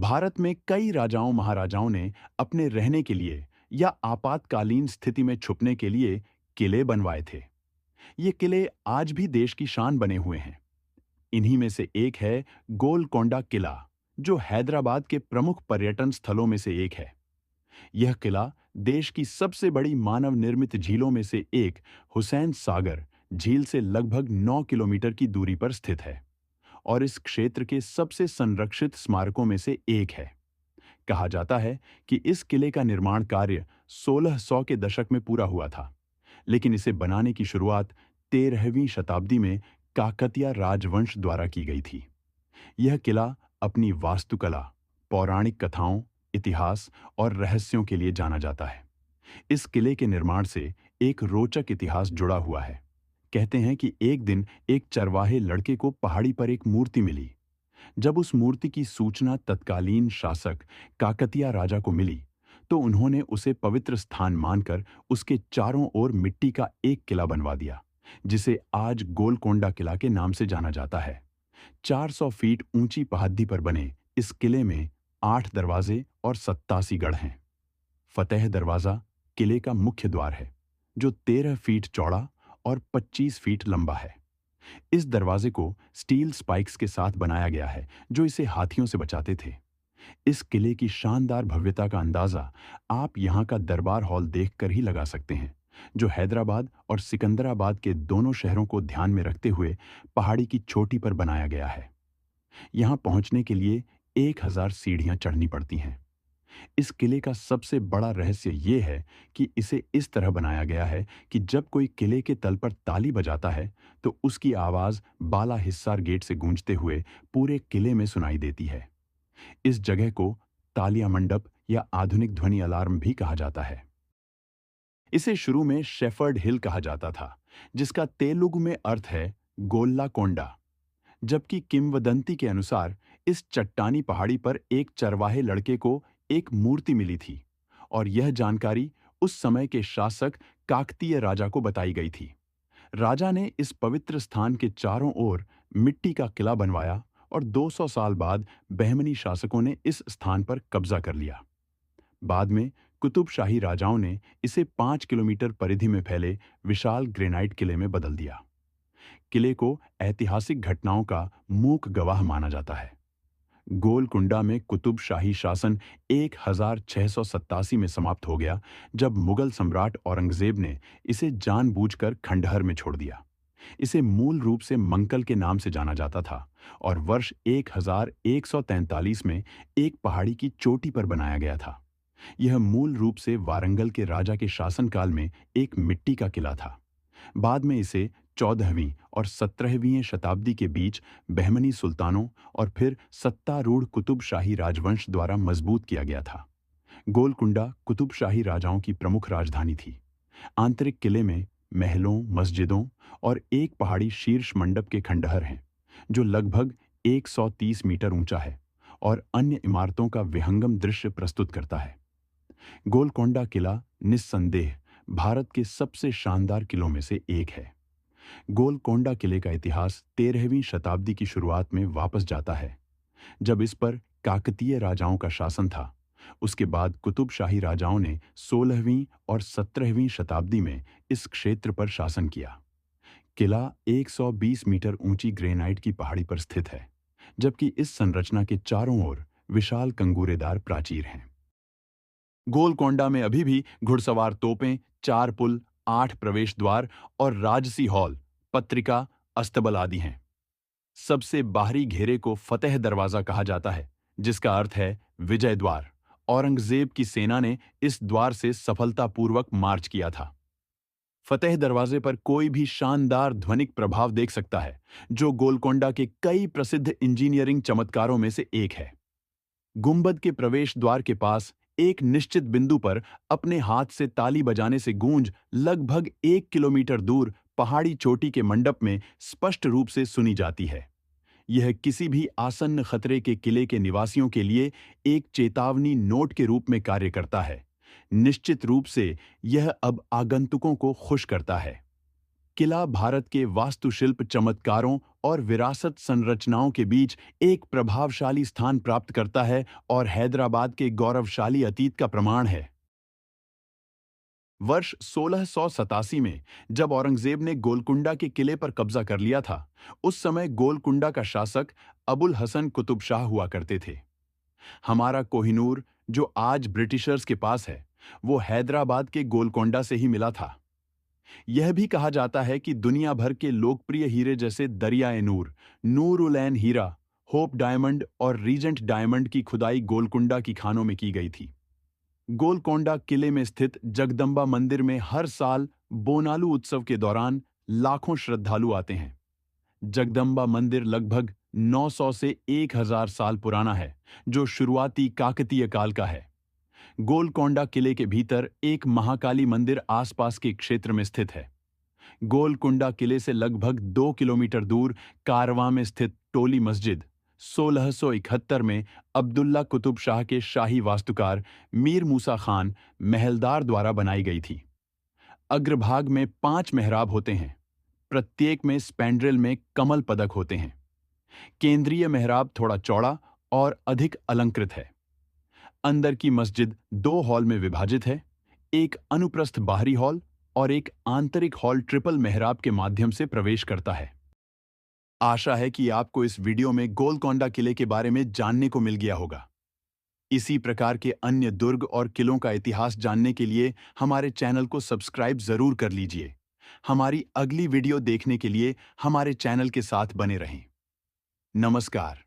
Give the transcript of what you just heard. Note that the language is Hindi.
भारत में कई राजाओं महाराजाओं ने अपने रहने के लिए या आपातकालीन स्थिति में छुपने के लिए किले बनवाए थे। ये किले आज भी देश की शान बने हुए हैं। इन्हीं में से एक है गोलकोंडा किला, जो हैदराबाद के प्रमुख पर्यटन स्थलों में से एक है। यह किला देश की सबसे बड़ी मानव निर्मित झीलों में से एक हुसैन सागर झील से लगभग 9 किलोमीटर की दूरी पर स्थित है और इस क्षेत्र के सबसे संरक्षित स्मारकों में से एक है। कहा जाता है कि इस किले का निर्माण कार्य 1600 के दशक में पूरा हुआ था, लेकिन इसे बनाने की शुरुआत 13वीं शताब्दी में काकतिया राजवंश द्वारा की गई थी। यह किला अपनी वास्तुकला, पौराणिक कथाओं, इतिहास और रहस्यों के लिए जाना जाता है। इस किले के निर्माण से एक रोचक इतिहास जुड़ा हुआ है। कहते हैं कि एक दिन एक चरवाहे लड़के को पहाड़ी पर एक मूर्ति मिली। जब उस मूर्ति की सूचना तत्कालीन शासक काकतिया राजा को मिली, तो उन्होंने उसे पवित्र स्थान मानकर उसके चारों ओर मिट्टी का एक किला बनवा दिया, जिसे आज गोलकोंडा किला के नाम से जाना जाता है। 400 फीट ऊंची पहाड़ी पर बने इस किले में 8 दरवाजे और 87 गढ़ हैं। फतेह दरवाजा किले का मुख्य द्वार है, जो 13 फीट चौड़ा और 25 फीट लंबा है। इस दरवाजे को स्टील स्पाइक्स के साथ बनाया गया है, जो इसे हाथियों से बचाते थे। इस किले की शानदार भव्यता का अंदाजा आप यहाँ का दरबार हॉल देखकर ही लगा सकते हैं, जो हैदराबाद और सिकंदराबाद के दोनों शहरों को ध्यान में रखते हुए पहाड़ी की चोटी पर बनाया गया है। यहाँ पहुंचने के लिए 1000 सीढ़ियां चढ़नी पड़ती हैं। इस किले का सबसे बड़ा रहस्य ये है कि इसे इस तरह बनाया गया है कि जब कोई किले के तल पर ताली बजाता है, तो उसकी आवाज बाला हिस्सार गेट से गूंजते हुए पूरे किले में सुनाई देती है। इस जगह को तालिया मंडप या आधुनिक ध्वनि अलार्म भी कहा जाता है। इसे शुरू में शेफर्ड हिल कहा जाता था, जिसका तेलुगु में अर्थ है गोल्ला कोंडा, जबकि किंवदंती के अनुसार इस चट्टानी पहाड़ी पर एक चरवाहे लड़के को एक मूर्ति मिली थी और यह जानकारी उस समय के शासक काकतीय राजा को बताई गई थी। राजा ने इस पवित्र स्थान के चारों ओर मिट्टी का किला बनवाया और 200 साल बाद बहमनी शासकों ने इस स्थान पर कब्जा कर लिया। बाद में कुतुब शाही राजाओं ने इसे 5 किलोमीटर परिधि में फैले विशाल ग्रेनाइट किले में बदल दिया। किले को ऐतिहासिक घटनाओं का मूक गवाह माना जाता है। गोलकुंडा में कुतुब शाही शासन 1687 में समाप्त हो गया, जब मुगल सम्राट औरंगजेब ने इसे जानबूझकर खंडहर में छोड़ दिया। इसे मूल रूप से मंकल के नाम से जाना जाता था और वर्ष 1143 में एक पहाड़ी की चोटी पर बनाया गया था। यह मूल रूप से वारंगल के राजा के शासनकाल में एक मिट्टी का किला था। बाद में इसे 14वीं और 17वीं शताब्दी के बीच बहमनी सुल्तानों और फिर सत्तारूढ़ कुतुब शाही राजवंश द्वारा मजबूत किया गया था। गोलकुंडा कुतुब शाही राजाओं की प्रमुख राजधानी थी। आंतरिक किले में महलों, मस्जिदों और एक पहाड़ी शीर्ष मंडप के खंडहर हैं, जो लगभग 130 मीटर ऊंचा है और अन्य इमारतों का विहंगम दृश्य प्रस्तुत करता है। गोलकोंडा किला निस्संदेह भारत के सबसे शानदार किलों में से एक है। गोलकोंडा किले का इतिहास 13वीं शताब्दी की शुरुआत में वापस जाता है, जब इस पर काकतीय राजाओं का शासन था। उसके बाद कुतुब शाही राजाओं ने 16वीं और 17वीं शताब्दी में इस क्षेत्र पर शासन किया। किला 120 मीटर ऊंची ग्रेनाइट की पहाड़ी पर स्थित है, जबकि इस संरचना के चारों ओर विशाल कंगूरेदार प्राचीर हैं। गोलकोंडा में अभी भी घुड़सवार तोपें, 4 पुल, 8 प्रवेश द्वार और राजसी हॉल, पत्रिका, अस्तबल आदि हैं। सबसे बाहरी घेरे को फतेह दरवाजा कहा जाता है, जिसका अर्थ है विजय द्वार। औरंगजेब की सेना ने इस द्वार से सफलतापूर्वक मार्च किया था। फतेह दरवाजे पर कोई भी शानदार ध्वनिक प्रभाव देख सकता है, जो गोलकोंडा के कई प्रसिद्ध इंजीनियरिंग चमत्कारों में से एक है। गुंबद के प्रवेश द्वार के पास एक निश्चित बिंदु पर अपने हाथ से ताली बजाने से गूंज लगभग 1 किलोमीटर दूर पहाड़ी चोटी के मंडप में स्पष्ट रूप से सुनी जाती है। यह किसी भी आसन्न खतरे के किले के निवासियों के लिए एक चेतावनी नोट के रूप में कार्य करता है। निश्चित रूप से यह अब आगंतुकों को खुश करता है। किला भारत के वास्तुशिल्प चमत्कारों और विरासत संरचनाओं के बीच एक प्रभावशाली स्थान प्राप्त करता है और हैदराबाद के गौरवशाली अतीत का प्रमाण है। वर्ष 1687 में जब औरंगजेब ने गोलकुंडा के किले पर कब्जा कर लिया था, उस समय गोलकुंडा का शासक अबुल हसन कुतुब शाह हुआ करते थे। हमारा कोहिनूर, जो आज ब्रिटिशर्स के पास है, वो हैदराबाद के गोलकोंडा से ही मिला था। यह भी कहा जाता है कि दुनिया भर के लोकप्रिय हीरे जैसे दरियाए नूर, नूर उल ऐन हीरा, होप डायमंड और रीजेंट डायमंड की खुदाई गोलकुंडा की खानों में की गई थी। गोलकोंडा किले में स्थित जगदम्बा मंदिर में हर साल बोनालू उत्सव के दौरान लाखों श्रद्धालु आते हैं। जगदम्बा मंदिर लगभग 900 से 1000 साल पुराना है, जो शुरुआती काकतीय काल का है। गोलकोंडा किले के भीतर एक महाकाली मंदिर आसपास के क्षेत्र में स्थित है। गोलकुंडा किले से लगभग 2 किलोमीटर दूर कारवां में स्थित टोली मस्जिद 1671 में अब्दुल्ला कुतुब शाह के शाही वास्तुकार मीर मूसा खान महलदार द्वारा बनाई गई थी। अग्रभाग में 5 मेहराब होते हैं। प्रत्येक में स्पैंड्रेल में कमल पदक होते हैं। केंद्रीय मेहराब थोड़ा चौड़ा और अधिक अलंकृत है। अंदर की मस्जिद 2 हॉल में विभाजित है, एक अनुप्रस्थ बाहरी हॉल और एक आंतरिक हॉल ट्रिपल मेहराब के माध्यम से प्रवेश करता है। आशा है कि आपको इस वीडियो में गोलकोंडा किले के बारे में जानने को मिल गया होगा। इसी प्रकार के अन्य दुर्ग और किलों का इतिहास जानने के लिए हमारे चैनल को सब्सक्राइब जरूर कर लीजिए। हमारी अगली वीडियो देखने के लिए हमारे चैनल के साथ बने रहें। नमस्कार।